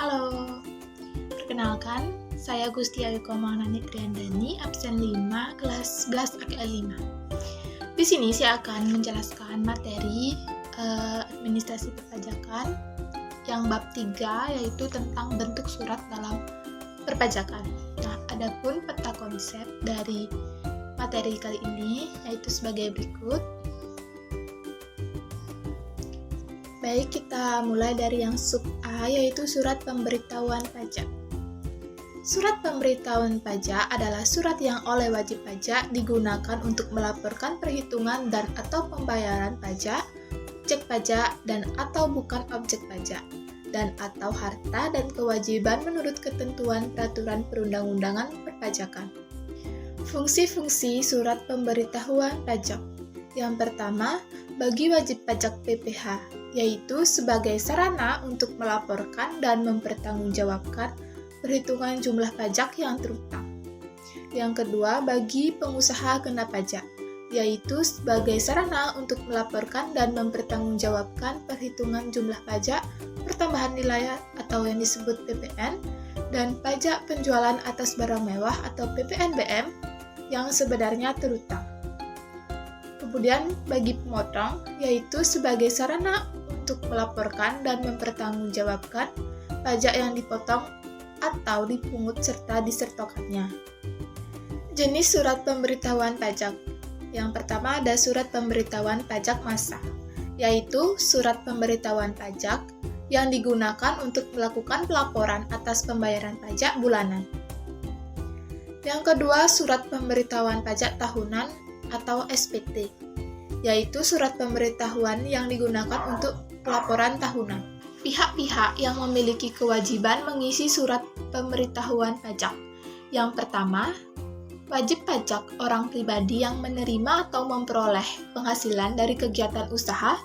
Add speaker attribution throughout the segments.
Speaker 1: Halo, perkenalkan, saya Gusti Ayu Komanani Triandani, absen 5, kelas 11 AKL 5. Di sini saya akan menjelaskan materi administrasi perpajakan yang bab 3, yaitu tentang bentuk surat dalam perpajakan. Nah, adapun peta konsep dari materi kali ini yaitu sebagai berikut. Baik, kita mulai dari yang sub A, yaitu surat pemberitahuan pajak. Surat pemberitahuan pajak adalah surat yang oleh wajib pajak digunakan untuk melaporkan perhitungan dan atau pembayaran pajak, objek pajak dan atau bukan objek pajak, dan atau harta dan kewajiban menurut ketentuan peraturan perundang-undangan perpajakan. Fungsi-fungsi surat pemberitahuan pajak. Yang pertama, bagi wajib pajak PPh, yaitu sebagai sarana untuk melaporkan dan mempertanggungjawabkan perhitungan jumlah pajak yang terutang. Yang kedua, bagi pengusaha kena pajak, yaitu sebagai sarana untuk melaporkan dan mempertanggungjawabkan perhitungan jumlah pajak pertambahan nilai atau yang disebut PPN, dan pajak penjualan atas barang mewah atau PPNBM yang sebenarnya terutang. Kemudian bagi pemotong, yaitu sebagai sarana untuk melaporkan dan mempertanggungjawabkan pajak yang dipotong atau dipungut serta disertokannya. Jenis surat pemberitahuan pajak. Yang pertama ada surat pemberitahuan pajak massal, yaitu surat pemberitahuan pajak yang digunakan untuk melakukan pelaporan atas pembayaran pajak bulanan. Yang kedua, surat pemberitahuan pajak tahunan atau SPT, yaitu surat pemberitahuan yang digunakan untuk pelaporan tahunan. Pihak-pihak yang memiliki kewajiban mengisi surat pemberitahuan pajak. Yang pertama, wajib pajak orang pribadi yang menerima atau memperoleh penghasilan dari kegiatan usaha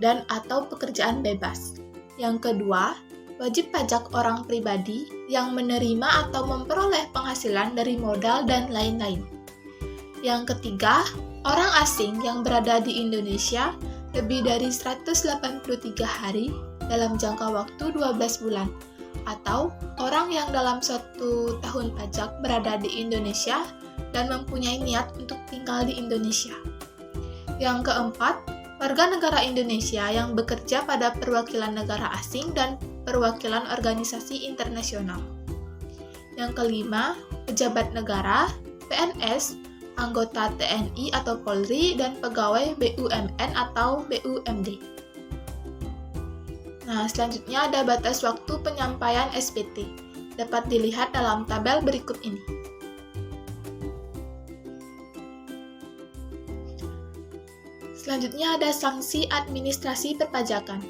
Speaker 1: dan atau pekerjaan bebas. Yang kedua, wajib pajak orang pribadi yang menerima atau memperoleh penghasilan dari modal dan lain-lain. Yang ketiga, orang asing yang berada di Indonesia lebih dari 183 hari dalam jangka waktu 12 bulan, atau orang yang dalam 1 tahun pajak berada di Indonesia dan mempunyai niat untuk tinggal di Indonesia. Yang keempat, warga negara Indonesia yang bekerja pada perwakilan negara asing dan perwakilan organisasi internasional. Yang kelima, pejabat negara, PNS, anggota TNI atau Polri, dan pegawai BUMN atau BUMD. Nah, selanjutnya ada batas waktu penyampaian SPT. Dapat dilihat dalam tabel berikut ini. Selanjutnya ada sanksi administrasi perpajakan.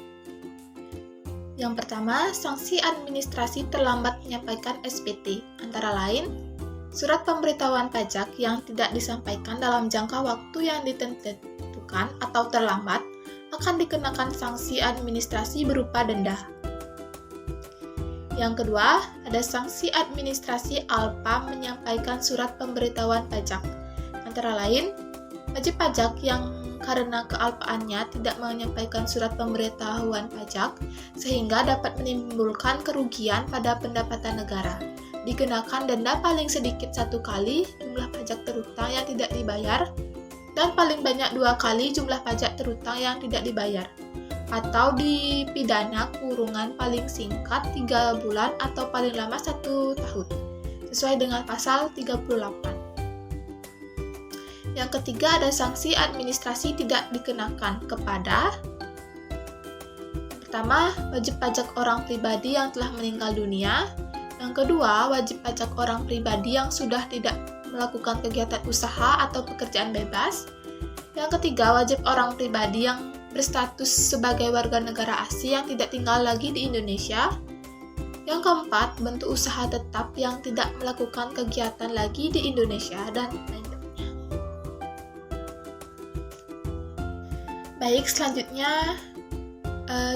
Speaker 1: Yang pertama, sanksi administrasi terlambat menyampaikan SPT, antara lain surat pemberitahuan pajak yang tidak disampaikan dalam jangka waktu yang ditentukan atau terlambat akan dikenakan sanksi administrasi berupa denda. Yang kedua, ada sanksi administrasi alpa menyampaikan surat pemberitahuan pajak. Antara lain, wajib pajak yang karena kealpaannya tidak menyampaikan surat pemberitahuan pajak sehingga dapat menimbulkan kerugian pada pendapatan negara, dikenakan denda paling sedikit 1 kali jumlah pajak terutang yang tidak dibayar dan paling banyak 2 kali jumlah pajak terutang yang tidak dibayar, atau dipidana kurungan paling singkat 3 bulan atau paling lama 1 tahun sesuai dengan pasal 38. Yang ketiga ada sanksi administrasi tidak dikenakan kepada pertama, wajib pajak orang pribadi yang telah meninggal dunia. Yang kedua, wajib pajak orang pribadi yang sudah tidak melakukan kegiatan usaha atau pekerjaan bebas. Yang ketiga, wajib orang pribadi yang berstatus sebagai warga negara asing yang tidak tinggal lagi di Indonesia. Yang keempat, bentuk usaha tetap yang tidak melakukan kegiatan lagi di Indonesia, dan lain-lainnya. Baik, selanjutnya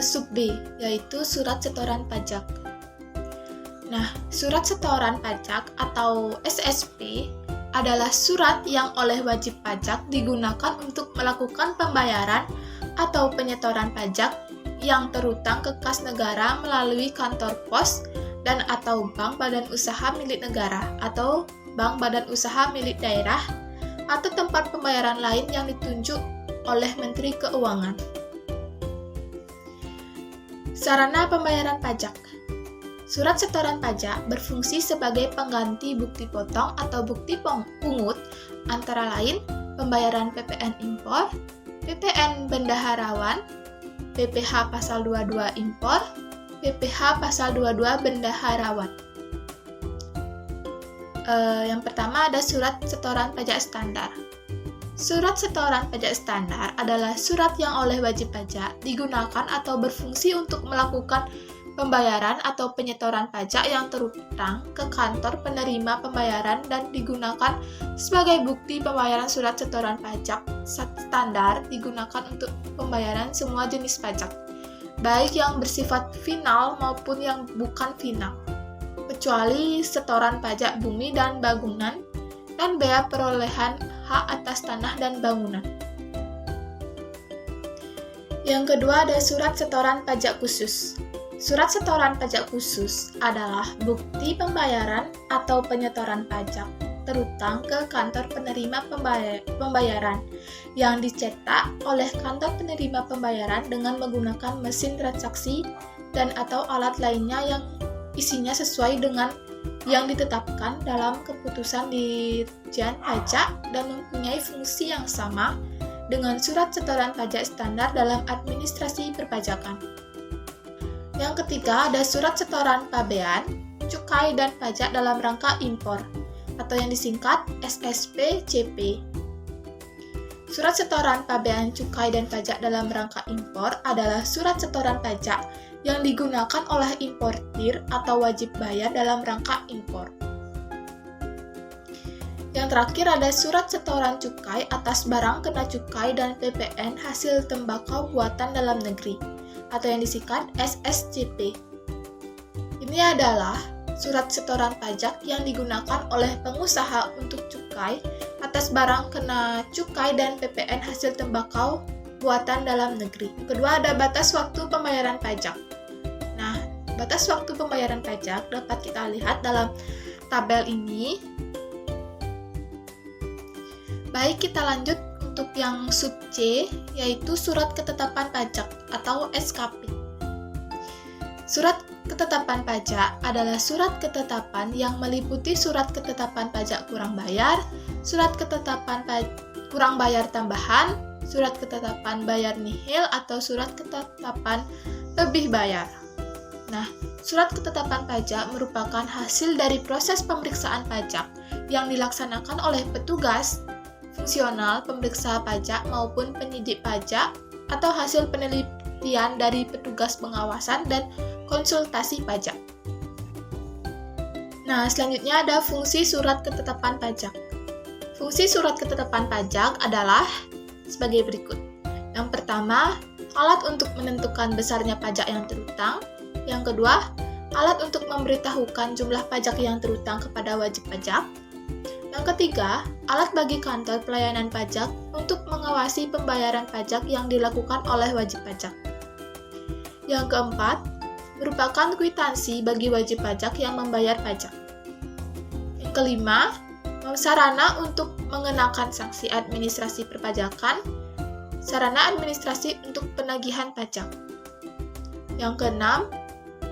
Speaker 1: sub B, yaitu surat setoran pajak. Nah, surat setoran pajak atau SSP adalah surat yang oleh wajib pajak digunakan untuk melakukan pembayaran atau penyetoran pajak yang terutang ke kas negara melalui kantor pos dan atau bank badan usaha milik negara atau bank badan usaha milik daerah atau tempat pembayaran lain yang ditunjuk oleh Menteri Keuangan. Sarana pembayaran pajak. Surat setoran pajak berfungsi sebagai pengganti bukti potong atau bukti pungut antara lain pembayaran PPN impor, PPN bendaharawan, PPh pasal 22 impor, PPh pasal 22 bendaharawan. Yang pertama ada surat setoran pajak standar. Surat setoran pajak standar adalah surat yang oleh wajib pajak digunakan atau berfungsi untuk melakukan pembayaran atau penyetoran pajak yang terutang ke kantor penerima pembayaran dan digunakan sebagai bukti pembayaran. Surat setoran pajak standar digunakan untuk pembayaran semua jenis pajak, baik yang bersifat final maupun yang bukan final, kecuali setoran pajak bumi dan bangunan dan bea perolehan hak atas tanah dan bangunan. Yang kedua ada surat setoran pajak khusus. Surat setoran pajak khusus adalah bukti pembayaran atau penyetoran pajak terutang ke kantor penerima pembayaran yang dicetak oleh kantor penerima pembayaran dengan menggunakan mesin transaksi dan atau alat lainnya yang isinya sesuai dengan yang ditetapkan dalam keputusan Ditjen Pajak dan mempunyai fungsi yang sama dengan surat setoran pajak standar dalam administrasi perpajakan. Yang ketiga ada surat setoran pabean, cukai dan pajak dalam rangka impor atau yang disingkat SSP-CP. Surat setoran pabean, cukai dan pajak dalam rangka impor adalah surat setoran pajak yang digunakan oleh importir atau wajib bayar dalam rangka impor. Yang terakhir ada surat setoran cukai atas barang kena cukai dan PPN hasil tembakau buatan dalam negeri atau yang disingkat SSCP. Ini adalah surat setoran pajak yang digunakan oleh pengusaha untuk cukai atas barang kena cukai dan PPN hasil tembakau buatan dalam negeri. Kedua ada batas waktu pembayaran pajak. Nah, batas waktu pembayaran pajak dapat kita lihat dalam tabel ini. Baik, kita lanjut untuk yang sub C, yaitu surat ketetapan pajak atau SKP. Surat ketetapan pajak adalah surat ketetapan yang meliputi surat ketetapan pajak kurang bayar, surat ketetapan kurang bayar tambahan, surat ketetapan bayar nihil, atau surat ketetapan lebih bayar. Nah, surat ketetapan pajak merupakan hasil dari proses pemeriksaan pajak yang dilaksanakan oleh petugas fungsional pemeriksa pajak maupun penyidik pajak atau hasil penelitian dari petugas pengawasan dan konsultasi pajak. Nah, selanjutnya ada fungsi surat ketetapan pajak. Fungsi surat ketetapan pajak adalah sebagai berikut. Yang pertama, alat untuk menentukan besarnya pajak yang terutang. Yang kedua, alat untuk memberitahukan jumlah pajak yang terutang kepada wajib pajak. Yang ketiga, alat bagi kantor pelayanan pajak untuk mengawasi pembayaran pajak yang dilakukan oleh wajib pajak. Yang keempat, merupakan kwitansi bagi wajib pajak yang membayar pajak. Yang kelima, sarana untuk mengenakan sanksi administrasi perpajakan, sarana administrasi untuk penagihan pajak. Yang keenam,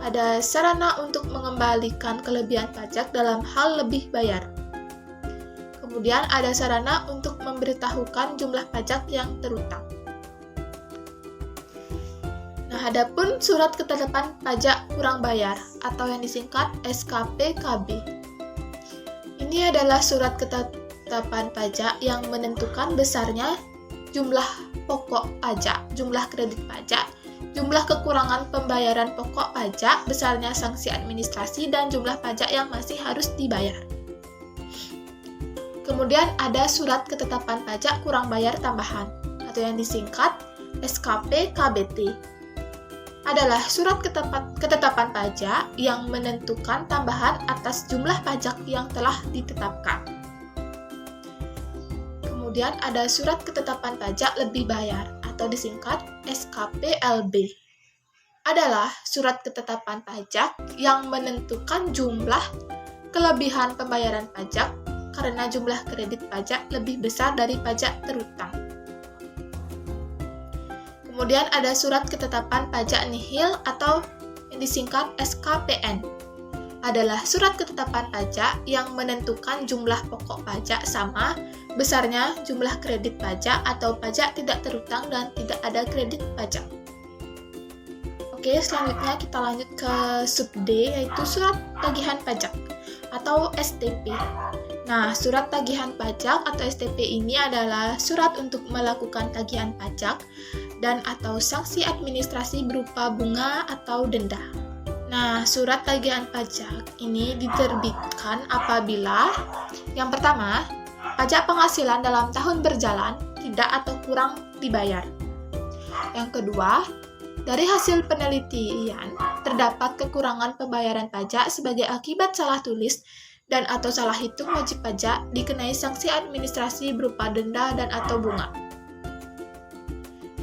Speaker 1: ada sarana untuk mengembalikan kelebihan pajak dalam hal lebih bayar. Kemudian ada sarana untuk memberitahukan jumlah pajak yang terutang. Nah, adapun surat ketetapan pajak kurang bayar atau yang disingkat SKP-KB. Ini adalah surat ketetapan pajak yang menentukan besarnya jumlah pokok pajak, jumlah kredit pajak, jumlah kekurangan pembayaran pokok pajak, besarnya sanksi administrasi, dan jumlah pajak yang masih harus dibayar. Kemudian ada surat ketetapan pajak kurang bayar tambahan atau yang disingkat SKP-KBT. Adalah surat ketetapan pajak yang menentukan tambahan atas jumlah pajak yang telah ditetapkan. Kemudian ada surat ketetapan pajak lebih bayar atau disingkat SKP-LB. adalah surat ketetapan pajak yang menentukan jumlah kelebihan pembayaran pajak karena jumlah kredit pajak lebih besar dari pajak terutang. Kemudian ada surat ketetapan pajak nihil atau yang disingkat SKPN. Adalah surat ketetapan pajak yang menentukan jumlah pokok pajak sama besarnya jumlah kredit pajak atau pajak tidak terutang dan tidak ada kredit pajak. Oke, selanjutnya kita lanjut ke sub D, yaitu surat tagihan pajak atau STP. Nah, surat tagihan pajak atau STP ini adalah surat untuk melakukan tagihan pajak dan atau sanksi administrasi berupa bunga atau denda. Nah, surat tagihan pajak ini diterbitkan apabila yang pertama, pajak penghasilan dalam tahun berjalan tidak atau kurang dibayar. Yang kedua, dari hasil penelitian terdapat kekurangan pembayaran pajak sebagai akibat salah tulis dan atau salah hitung wajib pajak dikenai sanksi administrasi berupa denda dan atau bunga.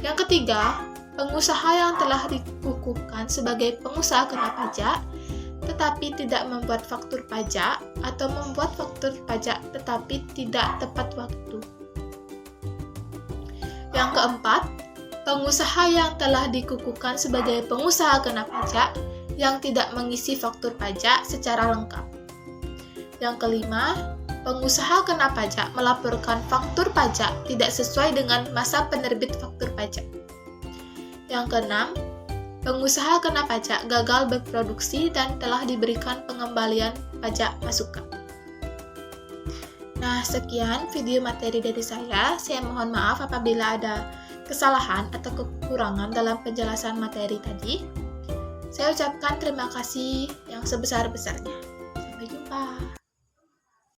Speaker 1: Yang ketiga, pengusaha yang telah dikukuhkan sebagai pengusaha kena pajak tetapi tidak membuat faktur pajak atau membuat faktur pajak tetapi tidak tepat waktu. Yang keempat, pengusaha yang telah dikukuhkan sebagai pengusaha kena pajak yang tidak mengisi faktur pajak secara lengkap. Yang kelima, pengusaha kena pajak melaporkan faktur pajak tidak sesuai dengan masa penerbit faktur pajak. Yang keenam, pengusaha kena pajak gagal berproduksi dan telah diberikan pengembalian pajak masukan. Nah, sekian video materi dari saya. Saya mohon maaf apabila ada kesalahan atau kekurangan dalam penjelasan materi tadi. Saya ucapkan terima kasih yang sebesar-besarnya. Sampai jumpa.